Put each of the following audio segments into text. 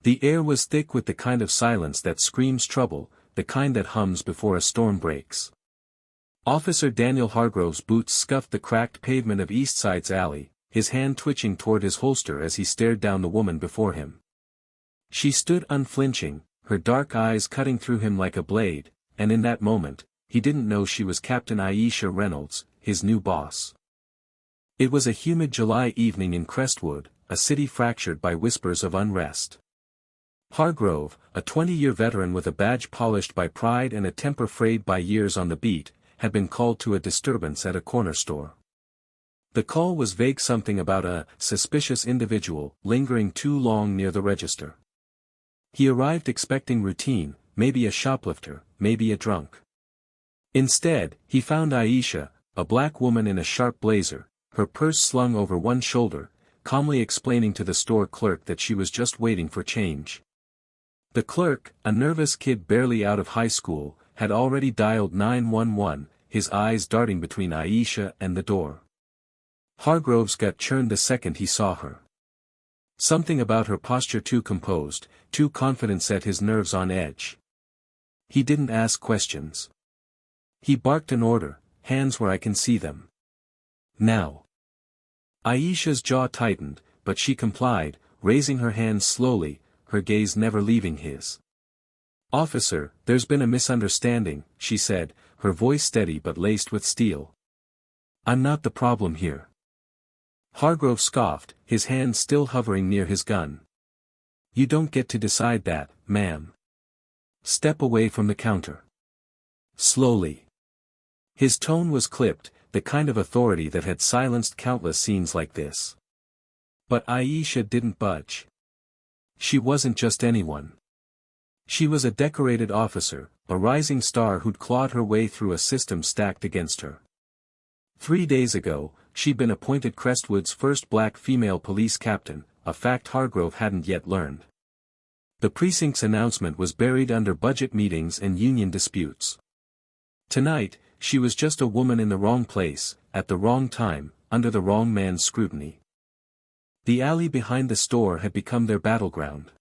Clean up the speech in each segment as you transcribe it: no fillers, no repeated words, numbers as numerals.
The air was thick with the kind of silence that screams trouble, the kind that hums before a storm breaks. Officer Daniel Hargrove's boots scuffed the cracked pavement of East Side's alley, his hand twitching toward his holster as he stared down the woman before him. She stood unflinching, her dark eyes cutting through him like a blade, and in that moment, he didn't know she was Captain Aisha Reynolds, his new boss. It was a humid July evening in Crestwood, a city fractured by whispers of unrest. Hargrove, a 20-year veteran with a badge polished by pride and a temper frayed by years on the beat, had been called to a disturbance at a corner store. The call was vague, something about a suspicious individual lingering too long near the register. He arrived expecting routine, maybe a shoplifter, maybe a drunk. Instead, he found Aisha, a black woman in a sharp blazer, her purse slung over one shoulder, calmly explaining to the store clerk that she was just waiting for change. The clerk, a nervous kid barely out of high school, had already dialed 911, his eyes darting between Aisha and the door. Hargrove's gut churned the second he saw her. Something about her posture, too composed, too confident, set his nerves on edge. He didn't ask questions. He barked an order, "Hands where I can see them. Now." Aisha's jaw tightened, but she complied, raising her hands slowly, her gaze never leaving his. "Officer, there's been a misunderstanding," she said, her voice steady but laced with steel. "I'm not the problem here." Hargrove scoffed, his hand still hovering near his gun. "You don't get to decide that, ma'am. Step away from the counter." Slowly. His tone was clipped, the kind of authority that had silenced countless scenes like this. But Aisha didn't budge. She wasn't just anyone. She was a decorated officer, a rising star who'd clawed her way through a system stacked against her. 3 days ago, she'd been appointed Crestwood's first black female police captain, a fact Hargrove hadn't yet learned. The precinct's announcement was buried under budget meetings and union disputes. Tonight, she was just a woman in the wrong place, at the wrong time, under the wrong man's scrutiny. The alley behind the store had become their battleground.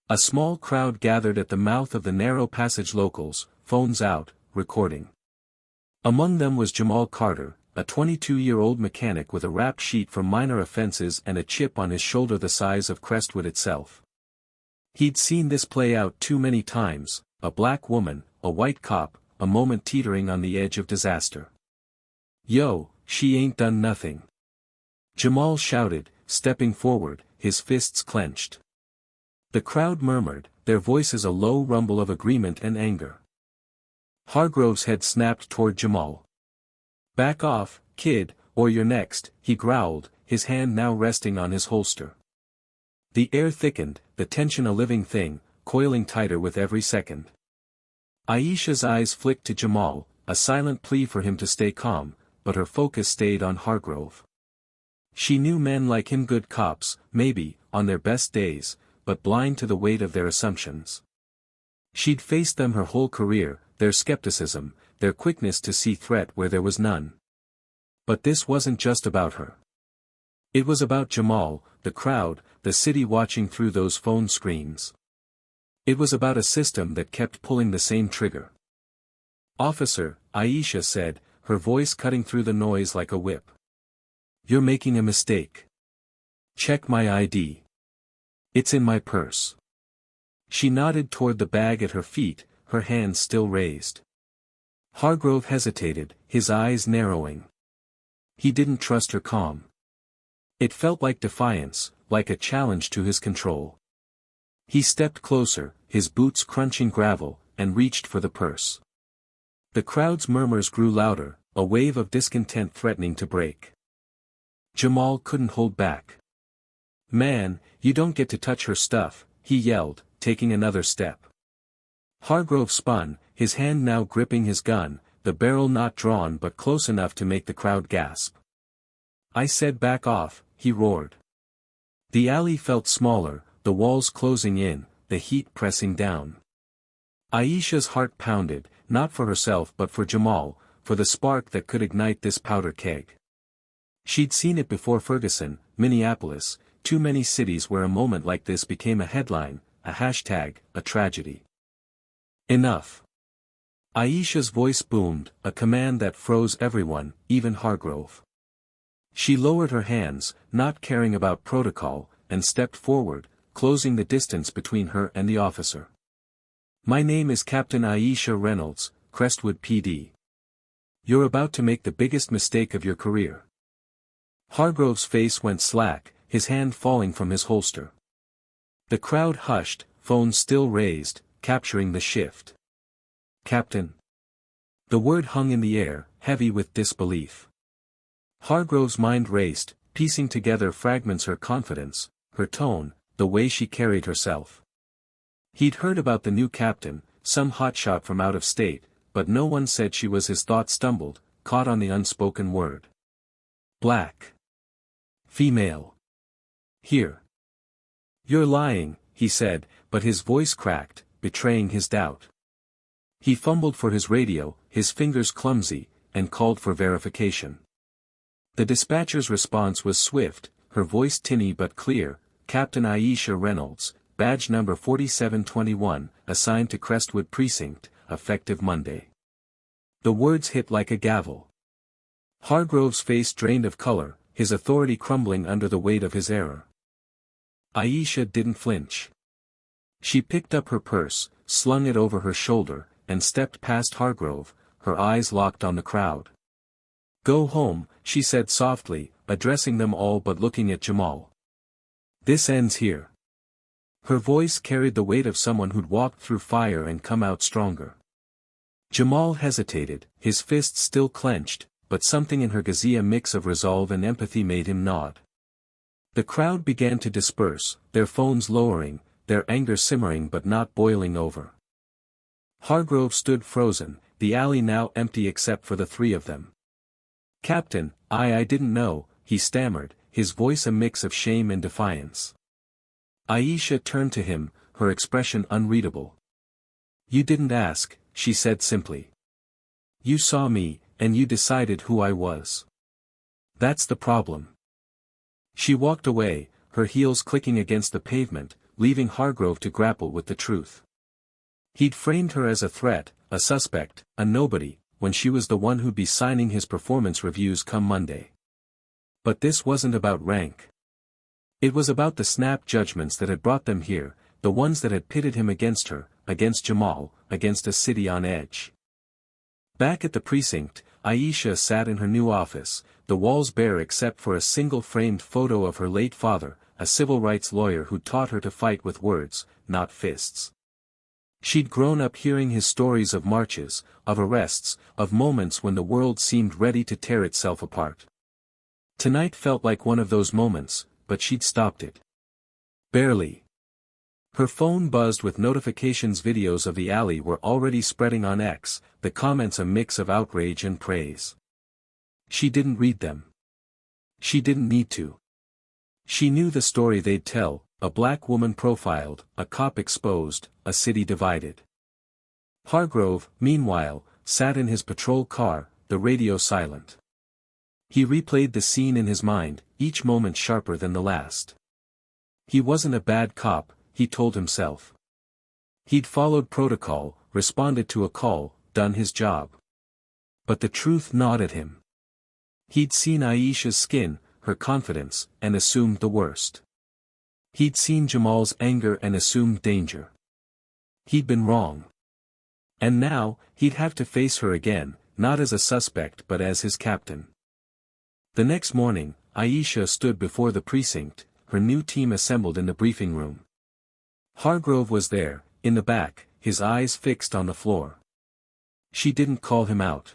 A small crowd gathered at the mouth of the narrow passage, locals, phones out, recording. Among them was Jamal Carter, a 22-year-old mechanic with a rap sheet for minor offenses and a chip on his shoulder the size of Crestwood itself. He'd seen this play out too many times, a black woman, a white cop, a moment teetering on the edge of disaster. "Yo, she ain't done nothing," Jamal shouted, stepping forward, his fists clenched. The crowd murmured, their voices a low rumble of agreement and anger. Hargrove's head snapped toward Jamal. "Back off, kid, or you're next," he growled, his hand now resting on his holster. The air thickened, the tension a living thing, coiling tighter with every second. Aisha's eyes flicked to Jamal, a silent plea for him to stay calm, but her focus stayed on Hargrove. She knew men like him, good cops, maybe, on their best days, but blind to the weight of their assumptions. She'd faced them her whole career, their skepticism, their quickness to see threat where there was none. But this wasn't just about her. It was about Jamal, the crowd, the city watching through those phone screens. It was about a system that kept pulling the same trigger. "Officer," Aisha said, her voice cutting through the noise like a whip. "You're making a mistake. Check my ID. It's in my purse." She nodded toward the bag at her feet, her hands still raised. Hargrove hesitated, his eyes narrowing. He didn't trust her calm. It felt like defiance, like a challenge to his control. He stepped closer, his boots crunching gravel, and reached for the purse. The crowd's murmurs grew louder, a wave of discontent threatening to break. Jamal couldn't hold back. "Man, you don't get to touch her stuff," he yelled, taking another step. Hargrove spun, his hand now gripping his gun, the barrel not drawn but close enough to make the crowd gasp. "I said back off," he roared. The alley felt smaller, the walls closing in, the heat pressing down. Aisha's heart pounded, not for herself but for Jamal, for the spark that could ignite this powder keg. She'd seen it before: Ferguson, Minneapolis, too many cities where a moment like this became a headline, a hashtag, a tragedy. Enough. Aisha's voice boomed, a command that froze everyone, even Hargrove. She lowered her hands, not caring about protocol, and stepped forward, closing the distance between her and the officer. My name is Captain Aisha Reynolds, Crestwood PD. You're about to make the biggest mistake of your career. Hargrove's face went slack, his hand falling from his holster. The crowd hushed, phones still raised, capturing the shift. Captain. The word hung in the air, heavy with disbelief. Hargrove's mind raced, piecing together fragments: her confidence, her tone, the way she carried herself. He'd heard about the new captain, some hotshot from out of state, but no one said she was. His thought stumbled, caught on the unspoken word. Black. Female. Here. You're lying, he said, but his voice cracked, betraying his doubt. He fumbled for his radio, his fingers clumsy, and called for verification. The dispatcher's response was swift, her voice tinny but clear. Captain Aisha Reynolds, badge number 4721, assigned to Crestwood Precinct, effective Monday. The words hit like a gavel. Hargrove's face drained of color, his authority crumbling under the weight of his error. Aisha didn't flinch. She picked up her purse, slung it over her shoulder, and stepped past Hargrove, her eyes locked on the crowd. Go home, she said softly, addressing them all but looking at Jamal. This ends here. Her voice carried the weight of someone who'd walked through fire and come out stronger. Jamal hesitated, his fists still clenched, but something in her gazia mix of resolve and empathy made him nod. The crowd began to disperse, their phones lowering, their anger simmering but not boiling over. Hargrove stood frozen, the alley now empty except for the three of them. Captain, I didn't know, he stammered, his voice a mix of shame and defiance. Aisha turned to him, her expression unreadable. You didn't ask, she said simply. You saw me, and you decided who I was. That's the problem. She walked away, her heels clicking against the pavement, leaving Hargrove to grapple with the truth. He'd framed her as a threat, a suspect, a nobody, when she was the one who'd be signing his performance reviews come Monday. But this wasn't about rank. It was about the snap judgments that had brought them here, the ones that had pitted him against her, against Jamal, against a city on edge. Back at the precinct, Aisha sat in her new office, the walls bare except for a single framed photo of her late father, a civil rights lawyer who'd taught her to fight with words, not fists. She'd grown up hearing his stories of marches, of arrests, of moments when the world seemed ready to tear itself apart. Tonight felt like one of those moments, but she'd stopped it. Barely. Her phone buzzed with notifications. Videos of the alley were already spreading on X, the comments a mix of outrage and praise. She didn't read them. She didn't need to. She knew the story they'd tell, a black woman profiled, a cop exposed, a city divided. Hargrove, meanwhile, sat in his patrol car, the radio silent. He replayed the scene in his mind, each moment sharper than the last. He wasn't a bad cop, he told himself. He'd followed protocol, responded to a call, done his job. But the truth gnawed at him. He'd seen Aisha's skin, her confidence, and assumed the worst. He'd seen Jamal's anger and assumed danger. He'd been wrong. And now, he'd have to face her again, not as a suspect but as his captain. The next morning, Aisha stood before the precinct, her new team assembled in the briefing room. Hargrove was there, in the back, his eyes fixed on the floor. She didn't call him out.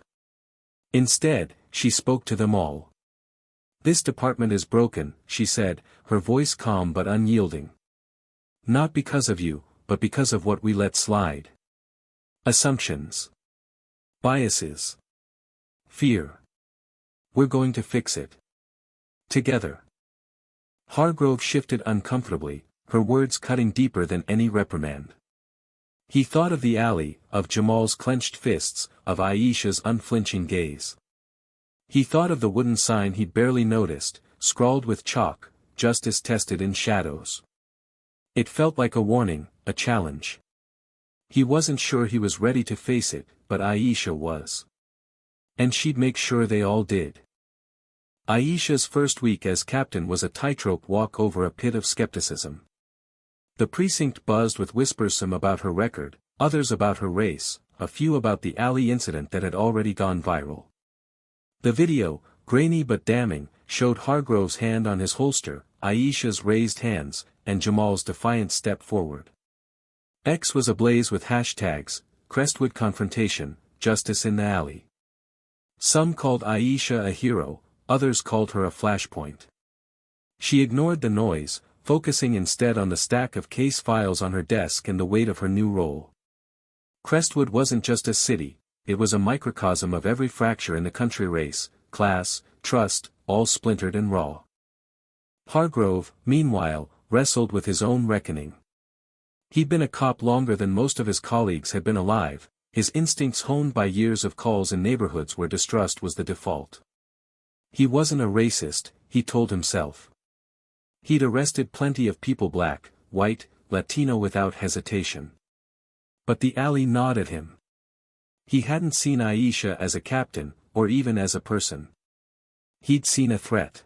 Instead, she spoke to them all. This department is broken, she said, her voice calm but unyielding. Not because of you, but because of what we let slide. Assumptions. Biases. Fear. We're going to fix it. Together. Hargrove shifted uncomfortably, her words cutting deeper than any reprimand. He thought of the alley, of Jamal's clenched fists, of Aisha's unflinching gaze. He thought of the wooden sign he'd barely noticed, scrawled with chalk, justice tested in shadows. It felt like a warning, a challenge. He wasn't sure he was ready to face it, but Aisha was. And she'd make sure they all did. Aisha's first week as captain was a tightrope walk over a pit of skepticism. The precinct buzzed with whispers, some about her record, others about her race, a few about the alley incident that had already gone viral. The video, grainy but damning, showed Hargrove's hand on his holster, Aisha's raised hands, and Jamal's defiant step forward. X was ablaze with hashtags, Crestwood confrontation, justice in the alley. Some called Aisha a hero, others called her a flashpoint. She ignored the noise, focusing instead on the stack of case files on her desk and the weight of her new role. Crestwood wasn't just a city, it was a microcosm of every fracture in the country: race, class, trust, all splintered and raw. Hargrove, meanwhile, wrestled with his own reckoning. He'd been a cop longer than most of his colleagues had been alive, his instincts honed by years of calls in neighborhoods where distrust was the default. He wasn't a racist, he told himself. He'd arrested plenty of people, black, white, Latino, without hesitation. But the alley gnawed at him. He hadn't seen Aisha as a captain, or even as a person. He'd seen a threat.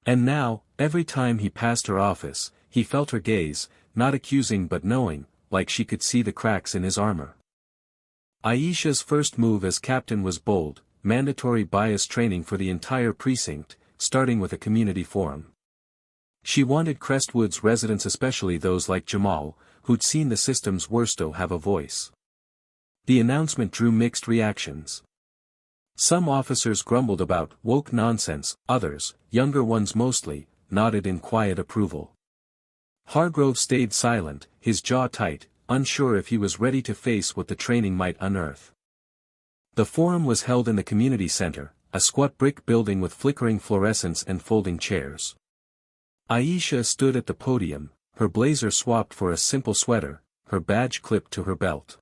And now, every time he passed her office, he felt her gaze, not accusing but knowing, like she could see the cracks in his armor. Aisha's first move as captain was bold: mandatory bias training for the entire precinct, starting with a community forum. She wanted Crestwood's residents, especially those like Jamal, who'd seen the system's worst, to have a voice. The announcement drew mixed reactions. Some officers grumbled about woke nonsense, others, younger ones mostly, nodded in quiet approval. Hargrove stayed silent, his jaw tight, unsure if he was ready to face what the training might unearth. The forum was held in the community center, a squat brick building with flickering fluorescents and folding chairs. Aisha stood at the podium, her blazer swapped for a simple sweater, her badge clipped to her belt.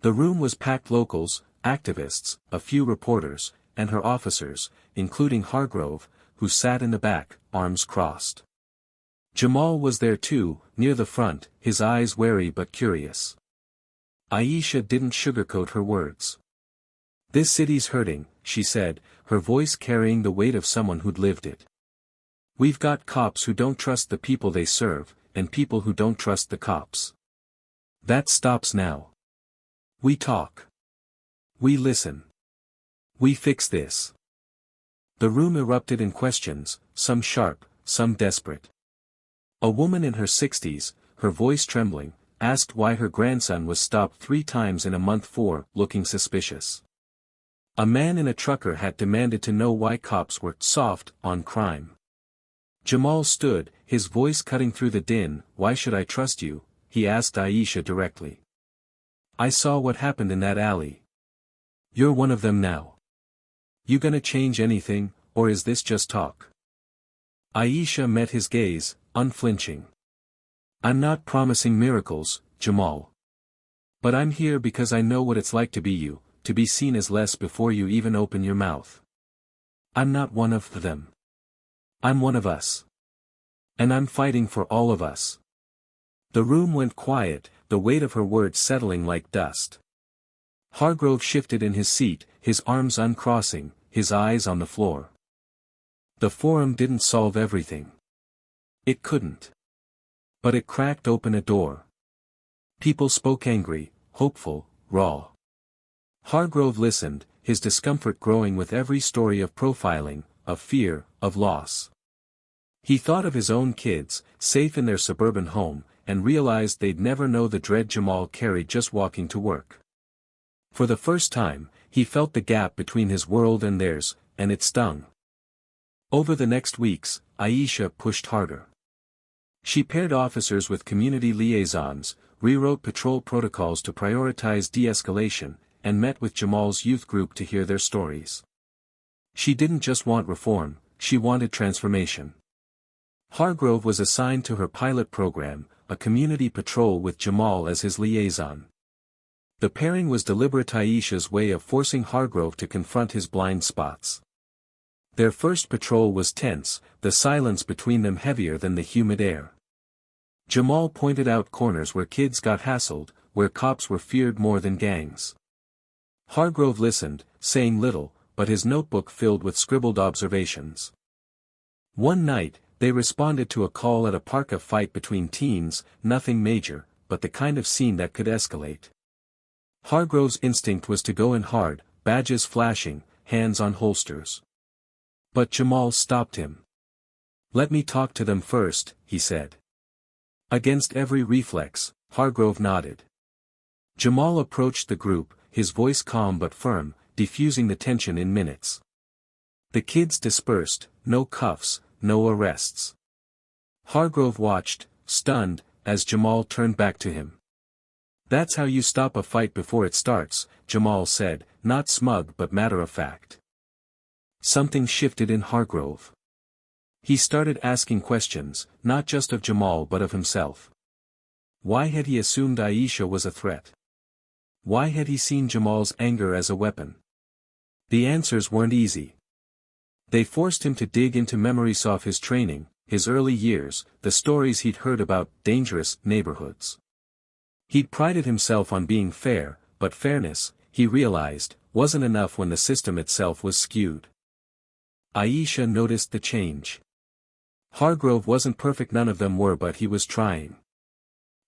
The room was packed: locals, activists, a few reporters, and her officers, including Hargrove, who sat in the back, arms crossed. Jamal was there too, near the front, his eyes wary but curious. Aisha didn't sugarcoat her words. "This city's hurting," she said, her voice carrying the weight of someone who'd lived it. "We've got cops who don't trust the people they serve, and people who don't trust the cops. That stops now. We talk. We listen. We fix this." The room erupted in questions, some sharp, some desperate. A woman in her 60s, her voice trembling, asked why her grandson was stopped 3 times in a month for looking suspicious. A man in a trucker hat demanded to know why cops were soft on crime. Jamal stood, his voice cutting through the din. "Why should I trust you?" he asked Aisha directly. "I saw what happened in that alley. You're one of them now. You gonna change anything, or is this just talk?" Aisha met his gaze, unflinching. "I'm not promising miracles, Jamal. But I'm here because I know what it's like to be you, to be seen as less before you even open your mouth. I'm not one of them. I'm one of us. And I'm fighting for all of us." The room went quiet, the weight of her words settling like dust. Hargrove shifted in his seat, his arms uncrossing, his eyes on the floor. The forum didn't solve everything. It couldn't. But it cracked open a door. People spoke angry, hopeful, raw. Hargrove listened, his discomfort growing with every story of profiling, of fear, of loss. He thought of his own kids, safe in their suburban home, and realized they'd never know the dread Jamal carried just walking to work. For the first time, he felt the gap between his world and theirs, and it stung. Over the next weeks, Aisha pushed harder. She paired officers with community liaisons, rewrote patrol protocols to prioritize de-escalation, and met with Jamal's youth group to hear their stories. She didn't just want reform, she wanted transformation. Hargrove was assigned to her pilot program, a community patrol with Jamal as his liaison. The pairing was deliberate, Aisha's way of forcing Hargrove to confront his blind spots. Their first patrol was tense, the silence between them heavier than the humid air. Jamal pointed out corners where kids got hassled, where cops were feared more than gangs. Hargrove listened, saying little, but his notebook filled with scribbled observations. One night, they responded to a call at a park, a fight between teens, nothing major, but the kind of scene that could escalate. Hargrove's instinct was to go in hard, badges flashing, hands on holsters. But Jamal stopped him. "Let me talk to them first," he said. Against every reflex, Hargrove nodded. Jamal approached the group, his voice calm but firm, diffusing the tension in minutes. The kids dispersed, no cuffs, no arrests. Hargrove watched, stunned, as Jamal turned back to him. "That's how you stop a fight before it starts," Jamal said, not smug but matter-of-fact. Something shifted in Hargrove. He started asking questions, not just of Jamal but of himself. Why had he assumed Aisha was a threat? Why had he seen Jamal's anger as a weapon? The answers weren't easy. They forced him to dig into memories of his training, his early years, the stories he'd heard about dangerous neighborhoods. He'd prided himself on being fair, but fairness, he realized, wasn't enough when the system itself was skewed. Aisha noticed the change. Hargrove wasn't perfect, none of them were, but he was trying.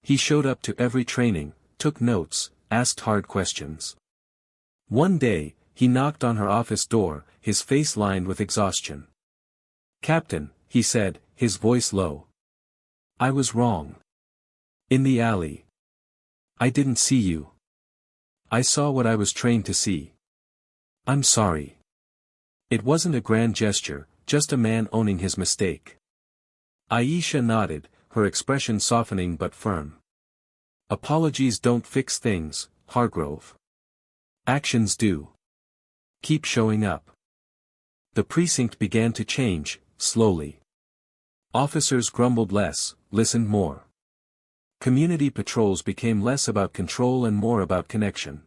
He showed up to every training, took notes, asked hard questions. One day, he knocked on her office door, his face lined with exhaustion. "Captain," he said, his voice low. "I was wrong. In the alley. I didn't see you. I saw what I was trained to see. I'm sorry." It wasn't a grand gesture, just a man owning his mistake. Aisha nodded, her expression softening but firm. "Apologies don't fix things, Hargrove. Actions do. Keep showing up." The precinct began to change, slowly. Officers grumbled less, listened more. Community patrols became less about control and more about connection.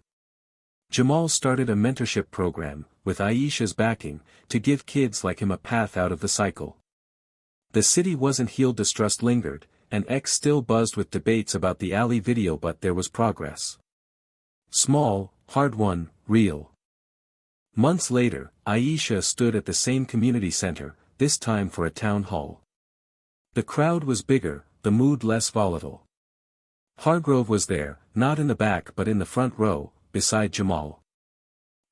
Jamal started a mentorship program, with Aisha's backing, to give kids like him a path out of the cycle. The city wasn't healed, distrust lingered, and X still buzzed with debates about the alley video, but there was progress. Small, hard-won, real. Months later, Aisha stood at the same community center, this time for a town hall. The crowd was bigger, the mood less volatile. Hargrove was there, not in the back but in the front row, beside Jamal.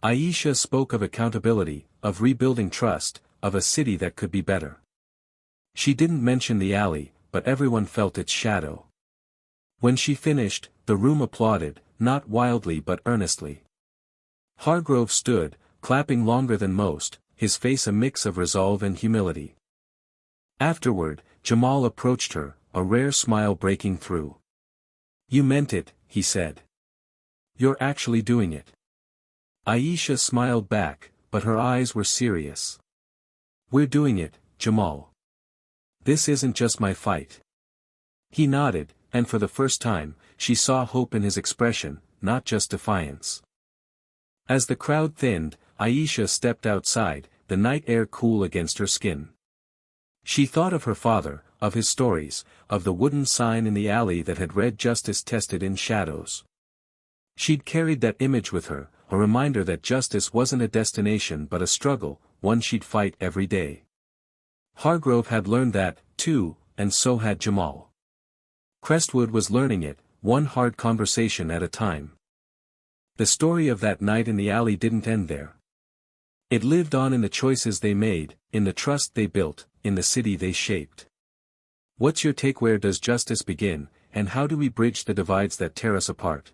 Aisha spoke of accountability, of rebuilding trust, of a city that could be better. She didn't mention the alley, but everyone felt its shadow. When she finished, the room applauded, not wildly but earnestly. Hargrove stood, clapping longer than most, his face a mix of resolve and humility. Afterward, Jamal approached her, a rare smile breaking through. "You meant it," he said. "You're actually doing it." Aisha smiled back, but her eyes were serious. "We're doing it, Jamal. This isn't just my fight." He nodded, and for the first time, she saw hope in his expression, not just defiance. As the crowd thinned, Aisha stepped outside, the night air cool against her skin. She thought of her father, of his stories, of the wooden sign in the alley that had read "Justice tested in shadows." She'd carried that image with her, a reminder that justice wasn't a destination but a struggle, one she'd fight every day. Hargrove had learned that, too, and so had Jamal. Crestwood was learning it, one hard conversation at a time. The story of that night in the alley didn't end there. It lived on in the choices they made, in the trust they built, in the city they shaped. What's your take? Where does justice begin, and how do we bridge the divides that tear us apart?